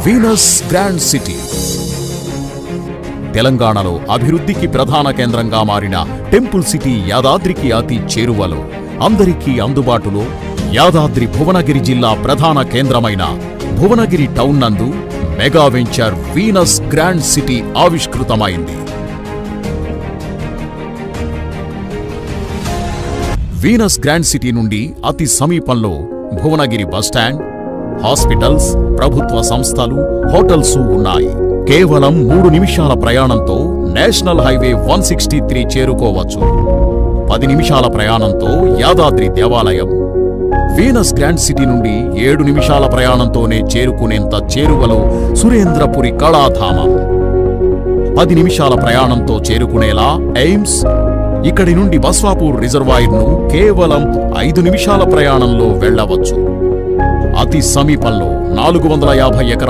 Venus grand city తెలంగాణలో అభివృద్ధికి ప్రధాన కేంద్రంగా మారిన టెంపుల్ సిటీ యాదాద్రికి అతి చేరువలో, అందరికీ అందుబాటులో యాదాద్రి భువనగిరి జిల్లా ప్రధాన కేంద్రమైన భువనగిరి టౌన్ నందు mega venture Venus grand city ఆవిష్కృతమైంది. వీనస్ గ్రాండ్ సిటీ నుండి అతి సమీపంలో భువనగిరి బస్టాండ్, హాస్పిటల్స్, ప్రభుత్వ సంస్థలు, హోటల్స్ ఉన్నాయి. కేవలం 3 నిమిషాల ప్రయాణంతో నేషనల్ హైవే 163 చేరుకోవచ్చు. 10 నిమిషాల ప్రయాణంతో యాదాద్రి దేవాలయం. వీనస్ గ్రాండ్ సిటీ నుండి 7 నిమిషాల ప్రయాణంతోనే చేరుకునేంత చేరువలో సురేంద్రపురి కళాధామం. 10 నిమిషాల ప్రయాణంతో చేరుకునేలా ఎయిమ్స్. ఇక్కడి నుండి బస్వాపూర్ రిజర్వాయర్ను కేవలం 5 నిమిషాల ప్రయాణంలో వెళ్లవచ్చు. అతి సమీపంలో 450 ఎకరాల